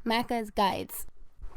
Macca's Guides.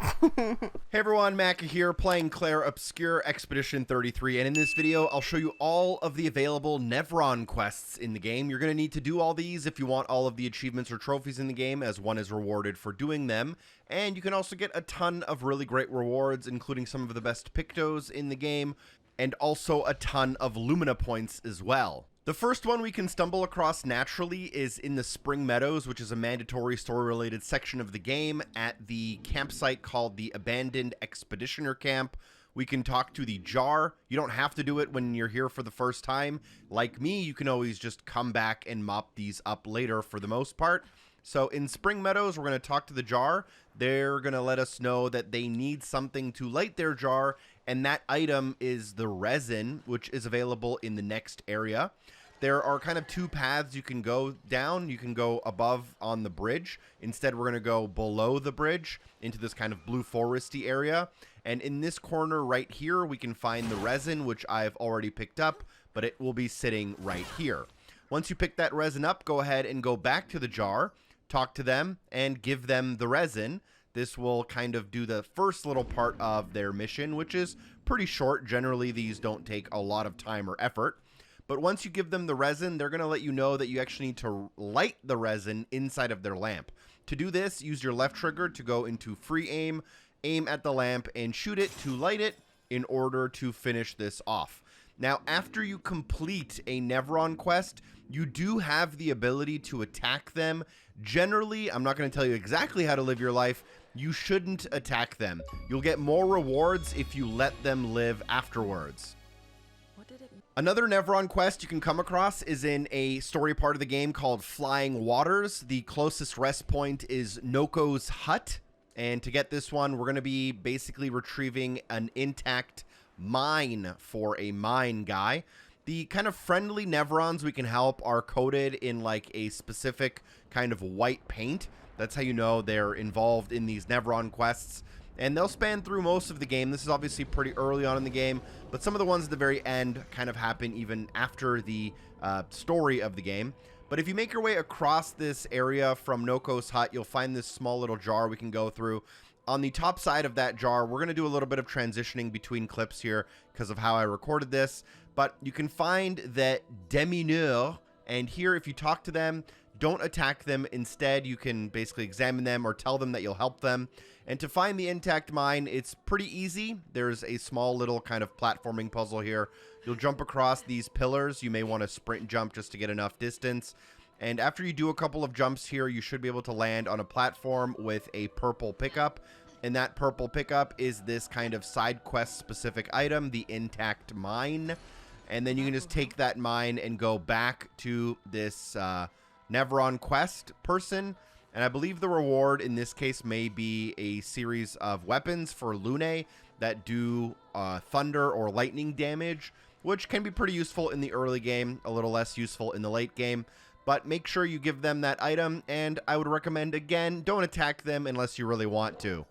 Hey everyone, Macca here playing Clair Obscur Expedition 33, and in this video I'll show you all of the available Nevron quests in the game. You're going to need to do all these if you want all of the achievements or trophies in the game, as one is rewarded for doing them, and you can also get a ton of really great rewards, including some of the best pictos in the game, and also a ton of Lumina points as well. The first one we can stumble across naturally is in the Spring Meadows, which is a mandatory story-related section of the game at the campsite called the Abandoned Expeditioner Camp. We can talk to the jar. You don't have to do it when you're here for the first time. Like me, you can always just come back and mop these up later for the most part. So in Spring Meadows, we're going to talk to the jar. They're going to let us know that they need something to light their jar, and that item is the resin, which is available in the next area. There are kind of two paths you can go down. You can go above on the bridge. Instead, we're going to go below the bridge into this kind of blue foresty area. And in this corner right here, we can find the resin, which I've already picked up, but it will be sitting right here. Once you pick that resin up, go ahead and go back to the jar, talk to them, and give them the resin. This will kind of do the first little part of their mission, which is pretty short. Generally, these don't take a lot of time or effort. But once you give them the resin, they're going to let you know that you actually need to light the resin inside of their lamp. To do this, use your left trigger to go into free aim, aim at the lamp, and shoot it to light it in order to finish this off. Now, after you complete a Nevron quest, you do have the ability to attack them. Generally, I'm not going to tell you exactly how to live your life. You shouldn't attack them. You'll get more rewards if you let them live afterwards. Another Nevron quest you can come across is in a story part of the game called Flying Waters. The closest rest point is Noko's hut. And to get this one, we're going to be basically retrieving an intact mine for a mine guy. The kind of friendly Nevrons we can help are coated in like a specific kind of white paint. That's how you know they're involved in these Nevron quests. And they'll span through most of the game. This is obviously pretty early on in the game, but some of the ones at the very end kind of happen even after the story of the game. But if you make your way across this area from Noko's hut, you'll find this small little jar we can go through. On the top side of that jar, we're going to do a little bit of transitioning between clips here because of how I recorded this. But you can find that Démineur, and here if you talk to them, don't attack them. Instead, you can basically examine them or tell them that you'll help them. And to find the intact mine, it's pretty easy. There's a small little kind of platforming puzzle here. You'll jump across these pillars. You may want to sprint jump just to get enough distance. And after you do a couple of jumps here, you should be able to land on a platform with a purple pickup. And that purple pickup is this kind of side quest specific item, the intact mine. And then you can just take that mine and go back to this Nevron quest person, and I believe the reward in this case may be a series of weapons for Lune that do thunder or lightning damage, which can be pretty useful in the early game, a little less useful in the late game. But make sure you give them that item, and I would recommend, again, don't attack them unless you really want to.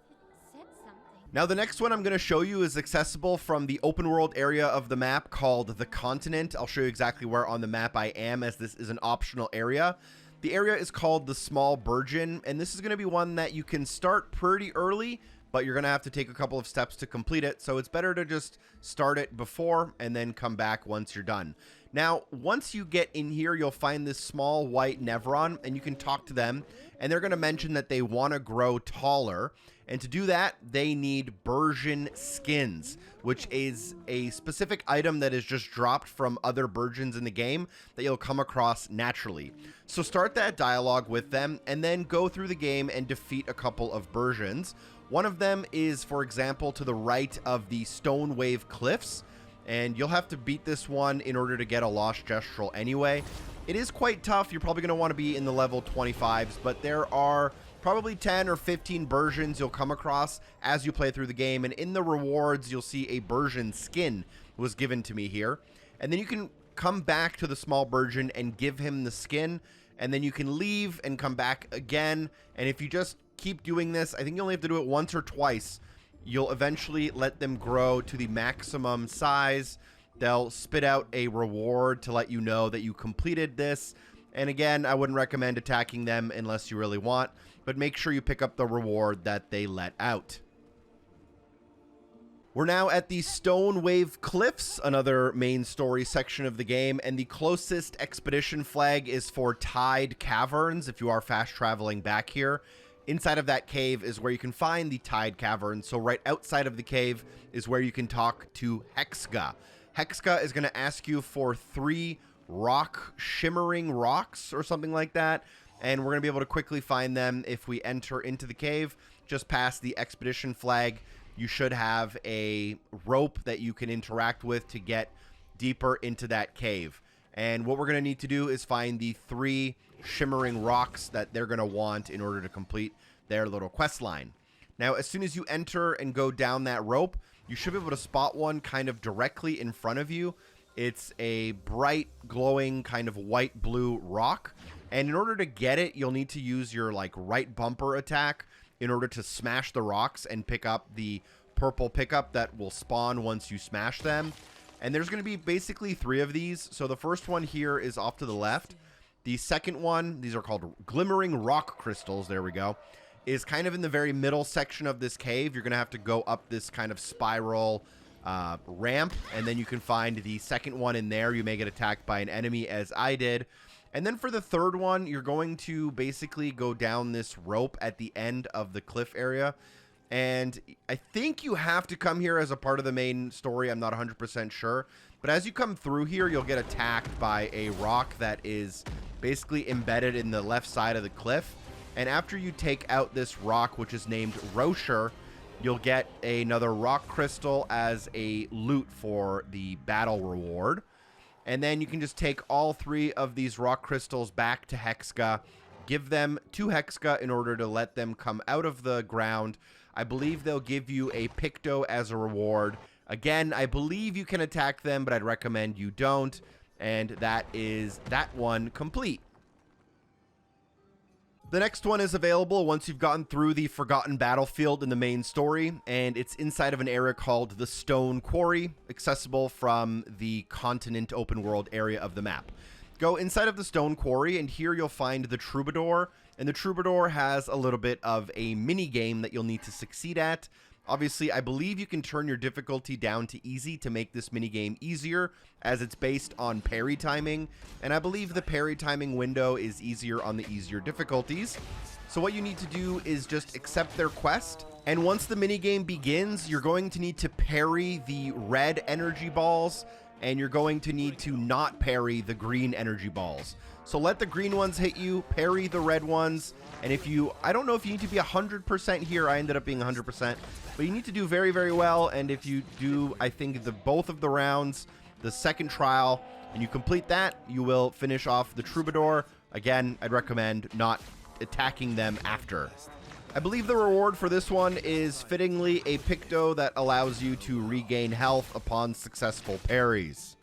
Now, the next one I'm going to show you is accessible from the open world area of the map called the Continent. I'll show you exactly where on the map I am, as this is an optional area. The area is called the Small Bourgeon, and this is going to be one that you can start pretty early, but you're going to have to take a couple of steps to complete it, so it's better to just start it before and then come back once you're done. Now, once you get in here, you'll find this small white Nevron, and you can talk to them, and they're going to mention that they want to grow taller, and to do that, they need Bourgeon skins, which is a specific item that is just dropped from other Bourgeons in the game that you'll come across naturally. So start that dialogue with them, and then go through the game and defeat a couple of Bourgeons. One of them is, for example, to the right of the Stone Wave Cliffs, and you'll have to beat this one in order to get a Lost Gestural anyway. It is quite tough. You're probably going to want to be in the level 25s, but there are probably 10 or 15 Bourgeons you'll come across as you play through the game, and in the rewards, you'll see a Bourgeon skin was given to me here. And then you can come back to the small Bourgeon and give him the skin, and then you can leave and come back again, and if you just keep doing this, I think you only have to do it once or twice, you'll eventually let them grow to the maximum size. They'll spit out a reward to let you know that you completed this, And again, I wouldn't recommend attacking them unless you really want, but make sure you pick up the reward that they let out. We're now at the Stone Wave Cliffs, another main story section of the game, and the closest expedition flag is for Tide Caverns if you are fast traveling back here. Inside of that cave is where you can find the Tide Cavern, so right outside of the cave is where you can talk to Hexga. Hexga is going to ask you for 3 shimmering rocks or something like that, and we're going to be able to quickly find them if we enter into the cave. Just past the expedition flag, you should have a rope that you can interact with to get deeper into that cave. And what we're going to need to do is find the 3 shimmering rocks that they're going to want in order to complete their little quest line. Now, as soon as you enter and go down that rope, you should be able to spot one kind of directly in front of you. It's a bright, glowing kind of white-blue rock. And in order to get it, you'll need to use your right bumper attack in order to smash the rocks and pick up the purple pickup that will spawn once you smash them. And there's going to be basically 3 of these. So the first one here is off to the left. The second one, these are called glimmering rock crystals, there we go, is kind of in the very middle section of this cave. You're going to have to go up this kind of spiral ramp, and then you can find the second one in there. You may get attacked by an enemy, as I did. And then for the third one, you're going to basically go down this rope at the end of the cliff area. And I think you have to come here as a part of the main story. I'm not 100% sure. But as you come through here, you'll get attacked by a rock that is basically embedded in the left side of the cliff. And after you take out this rock, which is named Rocher, you'll get another rock crystal as a loot for the battle reward. And then you can just take all 3 of these rock crystals back to Hexga, give them to Hexga in order to let them come out of the ground. I believe they'll give you a Picto as a reward. Again, I believe you can attack them, but I'd recommend you don't. And that is that one complete. The next one is available once you've gotten through the Forgotten Battlefield in the main story, and it's inside of an area called the Stone Quarry, accessible from the continent open world area of the map. Go inside of the Stone Quarry, and here you'll find the Troubadour, and the Troubadour has a little bit of a mini game that you'll need to succeed at. Obviously, I believe you can turn your difficulty down to easy to make this minigame easier, as it's based on parry timing, and I believe the parry timing window is easier on the easier difficulties. So what you need to do is just accept their quest, and once the minigame begins, you're going to need to parry the red energy balls, and you're going to need to not parry the green energy balls. So let the green ones hit you, parry the red ones, and if you, I don't know if you need to be 100% here, I ended up being 100%, but you need to do very, very well, and if you do, I think, both of the rounds, the second trial, and you complete that, you will finish off the Troubadour. Again, I'd recommend not attacking them after. I believe the reward for this one is fittingly a Picto that allows you to regain health upon successful parries.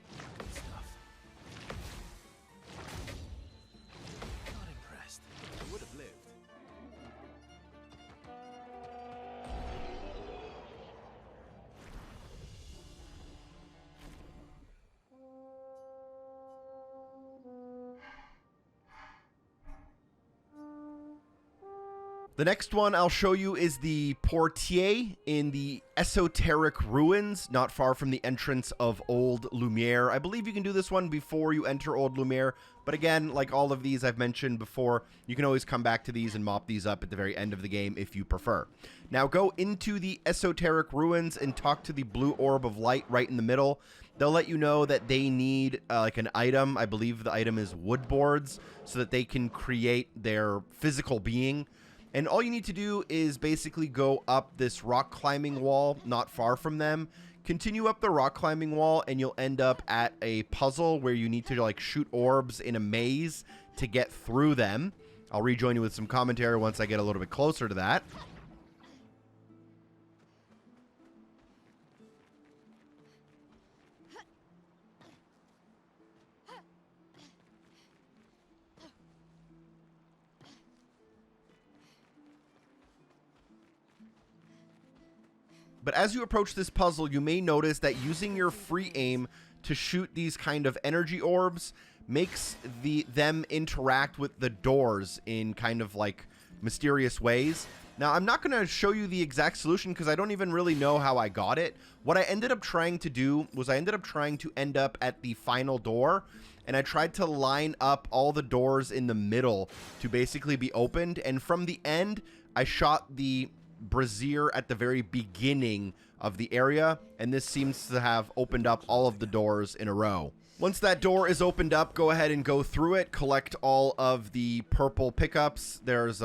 The next one I'll show you is the Portier in the Esoteric Ruins, not far from the entrance of Old Lumiere. I believe you can do this one before you enter Old Lumiere, but again, like all of these I've mentioned before, you can always come back to these and mop these up at the very end of the game if you prefer. Now go into the Esoteric Ruins and talk to the blue orb of light right in the middle. They'll let you know that they need like an item. I believe the item is wood boards, so that they can create their physical being. And all you need to do is basically go up this rock climbing wall not far from them. Continue up the rock climbing wall and you'll end up at a puzzle where you need to like shoot orbs in a maze to get through them. I'll rejoin you with some commentary once I get a little bit closer to that. But as you approach this puzzle, you may notice that using your free aim to shoot these kind of energy orbs makes them interact with the doors in kind of like mysterious ways. Now, I'm not going to show you the exact solution because I don't even really know how I got it. What I ended up trying to do was I ended up trying to end up at the final door, and I tried to line up all the doors in the middle to basically be opened. And from the end, I shot the brazier at the very beginning of the area, and this seems to have opened up all of the doors in a row. Once that door is opened up, go ahead and go through it, collect all of the purple pickups. There's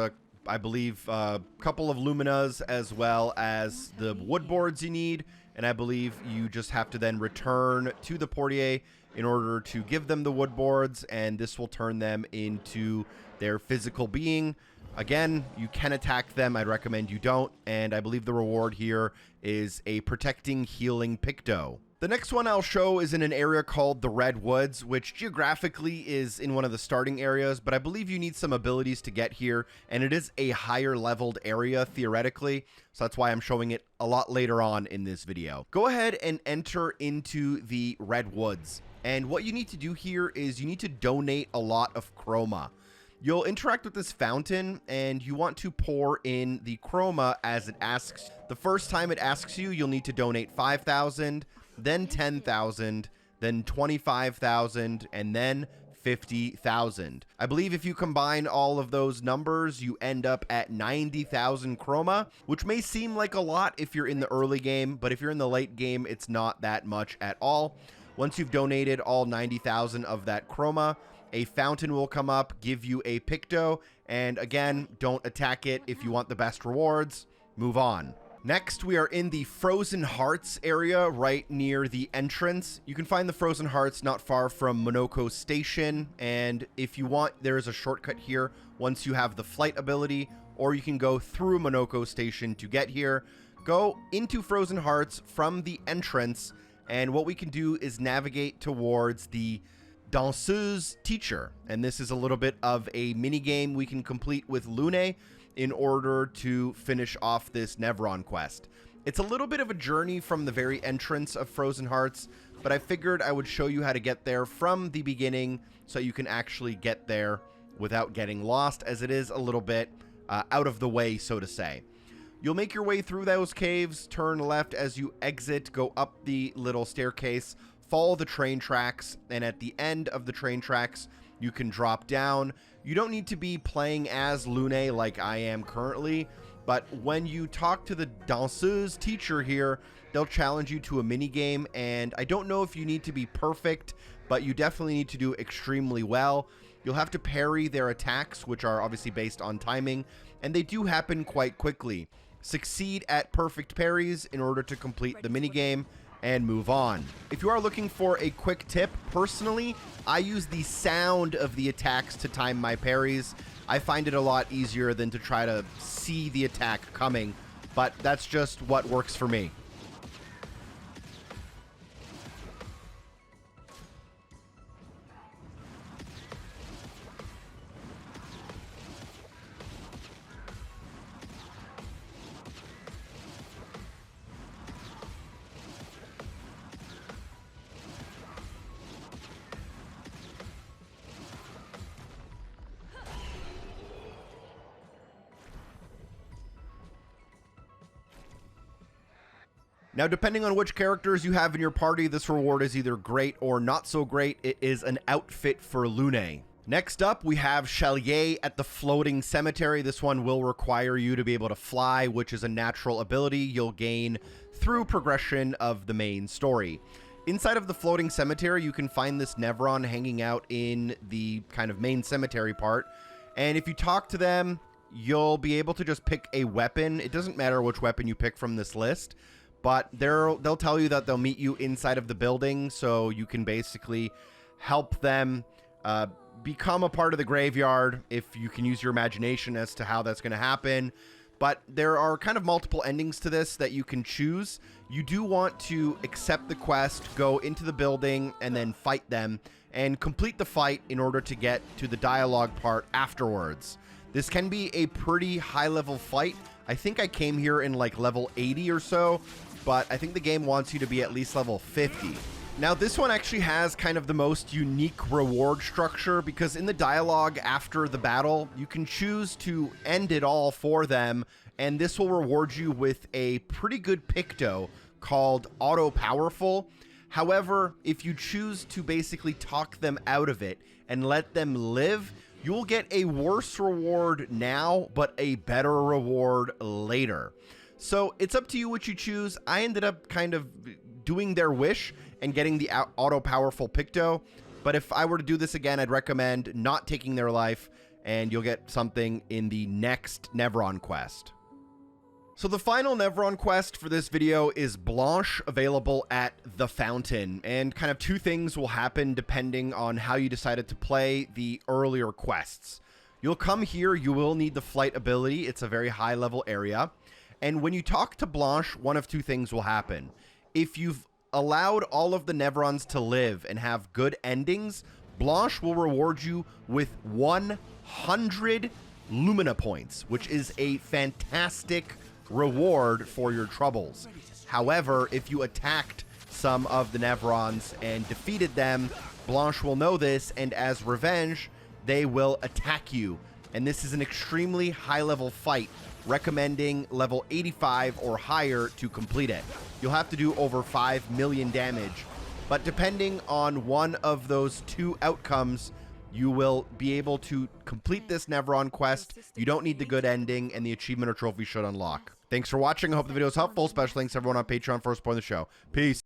I believe a couple of luminas as well as the wood boards you need, and I believe you just have to then return to the Portier in order to give them the wood boards, and this will turn them into their physical being. Again, you can attack them. I'd recommend you don't, and I believe the reward here is a protecting healing picto. The next one I'll show is in an area called the Red Woods, which geographically is in one of the starting areas, but I believe you need some abilities to get here, and it is a higher leveled area theoretically, so that's why I'm showing it a lot later on in this video. Go ahead and enter into the Red Woods, and what you need to do here is you need to donate a lot of chroma. You'll interact with this fountain, and you want to pour in the chroma as it asks. The first time it asks you, you'll need to donate 5,000, then 10,000, then 25,000, and then 50,000. I believe if you combine all of those numbers, you end up at 90,000 chroma, which may seem like a lot if you're in the early game, but if you're in the late game, it's not that much at all. Once you've donated all 90,000 of that chroma, a fountain will come up, give you a picto, and again, don't attack it if you want the best rewards. Move on. Next, we are in the Frozen Hearts area right near the entrance. You can find the Frozen Hearts not far from Monoko Station, and if you want, there is a shortcut here once you have the flight ability, or you can go through Monoko Station to get here. Go into Frozen Hearts from the entrance, and what we can do is navigate towards the Danseuse teacher, and this is a little bit of a mini game we can complete with Lune in order to finish off this Nevron quest. It's a little bit of a journey from the very entrance of Frozen Hearts, but I figured I would show you how to get there from the beginning so you can actually get there without getting lost, as it is a little bit out of the way, so to say. You'll make your way through those caves, turn left as you exit, go up the little staircase, follow the train tracks, and at the end of the train tracks, you can drop down. You don't need to be playing as Lune like I am currently, but when you talk to the Danseuse teacher here, they'll challenge you to a mini game, and I don't know if you need to be perfect, but you definitely need to do extremely well. You'll have to parry their attacks, which are obviously based on timing, and they do happen quite quickly. Succeed at perfect parries in order to complete the mini game, and move on. If you are looking for a quick tip, personally, I use the sound of the attacks to time my parries. I find it a lot easier than to try to see the attack coming, but that's just what works for me. Now, depending on which characters you have in your party, this reward is either great or not so great. It is an outfit for Lune. Next up, we have Chalier at the Floating Cemetery. This one will require you to be able to fly, which is a natural ability you'll gain through progression of the main story. Inside of the Floating Cemetery, you can find this Nevron hanging out in the kind of main cemetery part. And if you talk to them, you'll be able to just pick a weapon. It doesn't matter which weapon you pick from this list, but they'll tell you that they'll meet you inside of the building, so you can basically help them become a part of the graveyard if you can use your imagination as to how that's going to happen. But there are kind of multiple endings to this that you can choose. You do want to accept the quest, go into the building, and then fight them, and complete the fight in order to get to the dialogue part afterwards. This can be a pretty high-level fight. I think I came here in like level 80 or so, but I think the game wants you to be at least level 50. Now, this one actually has kind of the most unique reward structure because in the dialogue after the battle, you can choose to end it all for them, and this will reward you with a pretty good picto called Auto Powerful. However, if you choose to basically talk them out of it and let them live, you'll get a worse reward now, but a better reward later. So it's up to you what you choose. I ended up kind of doing their wish and getting the auto powerful picto, but if I were to do this again, I'd recommend not taking their life, and you'll get something in the next Nevron quest. So the final Nevron quest for this video is Blanche, available at the Fountain, and kind of two things will happen depending on how you decided to play the earlier quests. You'll come here, you will need the flight ability, it's a very high level area, and when you talk to Blanche, one of two things will happen. If you've allowed all of the Nevrons to live and have good endings, Blanche will reward you with 100 Lumina points, which is a fantastic reward for your troubles. However, if you attacked some of the Nevrons and defeated them, Blanche will know this, and as revenge, they will attack you. And this is an extremely high-level fight, recommending level 85 or higher to complete it. You'll have to do over 5 million damage, but depending on one of those two outcomes, you will be able to complete this Nevron quest. You don't need the good ending, and the achievement or trophy should unlock. Thanks for watching. I hope the video was helpful. Special thanks to everyone on Patreon for supporting the show. Peace.